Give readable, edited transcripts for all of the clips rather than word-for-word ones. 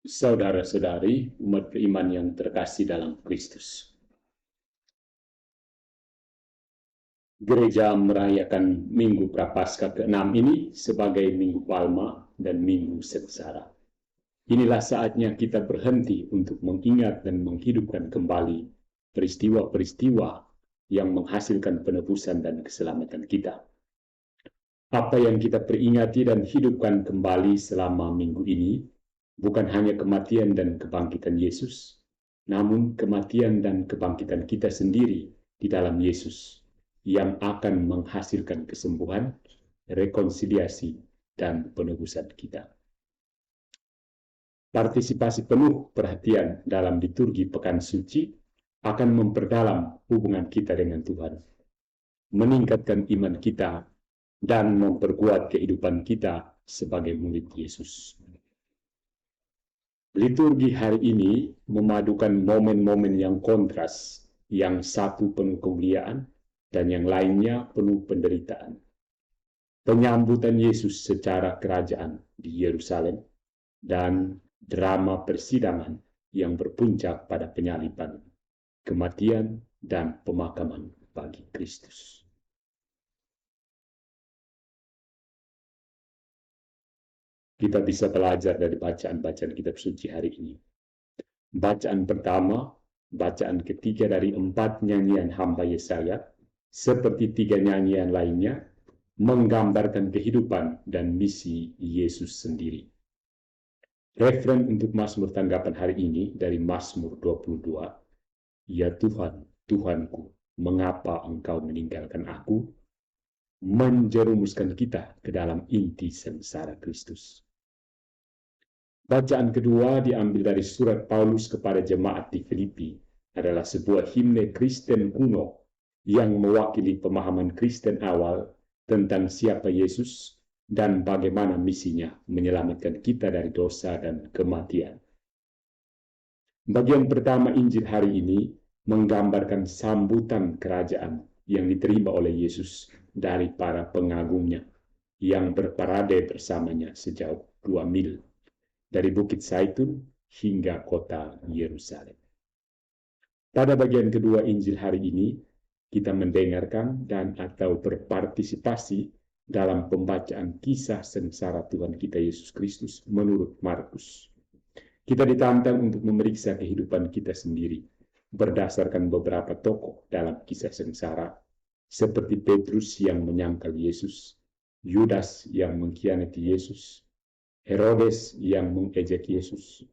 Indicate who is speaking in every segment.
Speaker 1: Saudara-saudari, umat beriman yang terkasih dalam Kristus. Gereja merayakan Minggu Prapaskah ke-6 ini sebagai Minggu Palma dan Minggu Sengsara. Inilah saatnya kita berhenti untuk mengingat dan menghidupkan kembali peristiwa-peristiwa yang menghasilkan penebusan dan keselamatan kita. Apa yang kita peringati dan hidupkan kembali selama minggu ini bukan hanya kematian dan kebangkitan Yesus, namun kematian dan kebangkitan kita sendiri di dalam Yesus yang akan menghasilkan kesembuhan, rekonsiliasi, dan penebusan kita. Partisipasi penuh perhatian dalam liturgi Pekan Suci akan memperdalam hubungan kita dengan Tuhan, meningkatkan iman kita, dan memperkuat kehidupan kita sebagai murid Yesus. Liturgi hari ini memadukan momen-momen yang kontras, yang satu penuh kemuliaan dan yang lainnya penuh penderitaan. Penyambutan Yesus secara kerajaan di Yerusalem dan drama persidangan yang berpuncak pada penyaliban, kematian, dan pemakaman bagi Kristus. Kita bisa belajar dari bacaan-bacaan kitab suci hari ini. Bacaan pertama, bacaan ketiga dari 4 nyanyian hamba Yesaya, seperti 3 nyanyian lainnya, menggambarkan kehidupan dan misi Yesus sendiri. Referen untuk Mazmur tanggapan hari ini dari Mazmur 22, Ya Tuhan, Tuhanku, mengapa Engkau meninggalkan aku? Menjerumuskan kita ke dalam inti sengsara Kristus. Bacaan kedua diambil dari surat Paulus kepada jemaat di Filipi, adalah sebuah himne Kristen kuno yang mewakili pemahaman Kristen awal tentang siapa Yesus dan bagaimana misinya menyelamatkan kita dari dosa dan kematian. Bagian pertama Injil hari ini menggambarkan sambutan kerajaan yang diterima oleh Yesus dari para pengagumnya yang berparade bersamanya sejauh 2 mil dari Bukit Zaitun hingga kota Yerusalem. Pada bagian kedua Injil hari ini, kita mendengarkan dan atau berpartisipasi dalam pembacaan kisah sengsara Tuhan kita Yesus Kristus menurut Markus. Kita ditantang untuk memeriksa kehidupan kita sendiri berdasarkan beberapa tokoh dalam kisah sengsara, seperti Petrus yang menyangkal Yesus, Yudas yang mengkhianati Yesus, Herodes yang mengejek Yesus,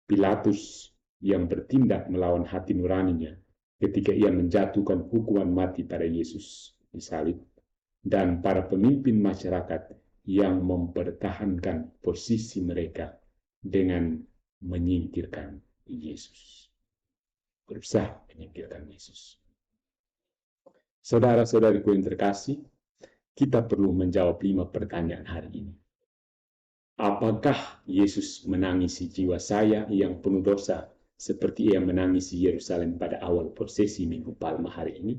Speaker 1: Pilatus yang bertindak melawan hati nuraninya ketika ia menjatuhkan hukuman mati pada Yesus disalib, dan para pemimpin masyarakat yang mempertahankan posisi mereka dengan menyingkirkan Yesus. Berusaha menyingkirkan Yesus. Saudara-saudariku yang terkasih, kita perlu menjawab 5 pertanyaan hari ini. Apakah Yesus menangisi jiwa saya yang penuh dosa seperti ia menangisi Yerusalem pada awal prosesi Minggu Palma hari ini?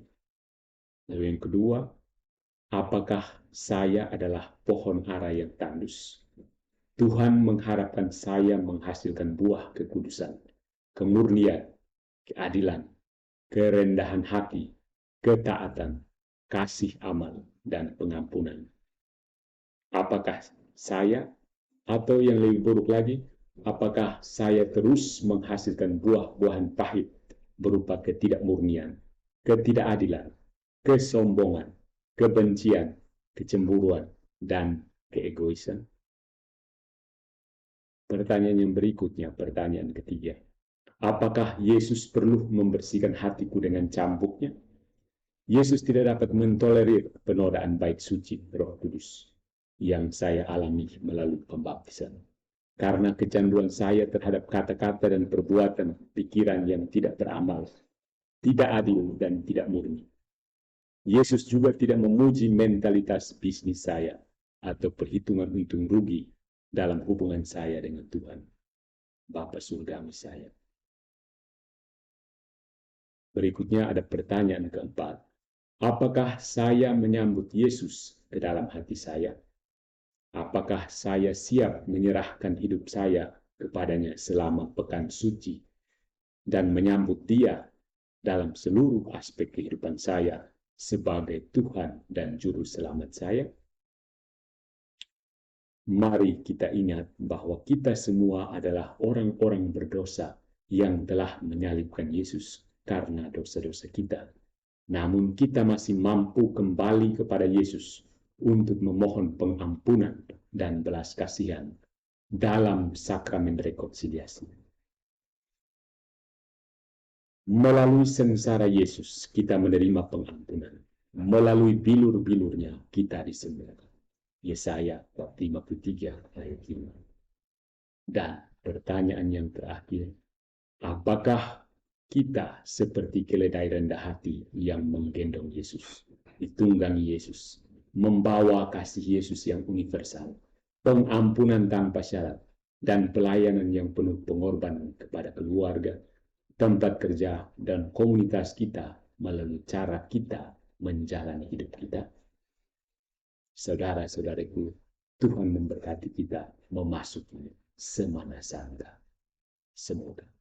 Speaker 1: Lalu yang kedua, apakah saya adalah pohon ara yang tandus? Tuhan mengharapkan saya menghasilkan buah kekudusan, kemurnian, keadilan, kerendahan hati, ketaatan, kasih amal, dan pengampunan. Apakah saya, atau yang lebih buruk lagi, apakah saya terus menghasilkan buah-buahan pahit berupa ketidakmurnian, ketidakadilan, kesombongan, kebencian, kecemburuan, dan keegoisan? Pertanyaan yang berikutnya, pertanyaan ketiga. Apakah Yesus perlu membersihkan hatiku dengan cambuknya? Yesus tidak dapat mentolerir penodaan bait suci Roh Kudus yang saya alami melalui pembaptisan. Karena kecanduan saya terhadap kata-kata dan perbuatan pikiran yang tidak beramal, tidak adil dan tidak murni. Yesus juga tidak memuji mentalitas bisnis saya atau perhitungan untung rugi dalam hubungan saya dengan Tuhan, Bapa Surgawi saya. Berikutnya ada pertanyaan keempat. Apakah saya menyambut Yesus ke dalam hati saya? Apakah saya siap menyerahkan hidup saya kepadanya selama pekan suci dan menyambut Dia dalam seluruh aspek kehidupan saya sebagai Tuhan dan Juru Selamat saya? Mari kita ingat bahwa kita semua adalah orang-orang berdosa yang telah menyalibkan Yesus karena dosa-dosa kita. Namun kita masih mampu kembali kepada Yesus untuk memohon pengampunan dan belas kasihan dalam sakramen rekonsiliasi. Melalui sengsara Yesus kita menerima pengampunan. Melalui bilur-bilurnya kita disembuhkan. Yesaya 53 ayat 5. Dan pertanyaan yang terakhir, apakah kita seperti keledai rendah hati yang menggendong Yesus, ditunggangi Yesus, membawa kasih Yesus yang universal, pengampunan tanpa syarat, dan pelayanan yang penuh pengorbanan kepada keluarga, tempat kerja, dan komunitas kita melalui cara kita menjalani hidup kita? Saudara-saudariku, Tuhan memberkati kita memasuki semana Santa. Semoga.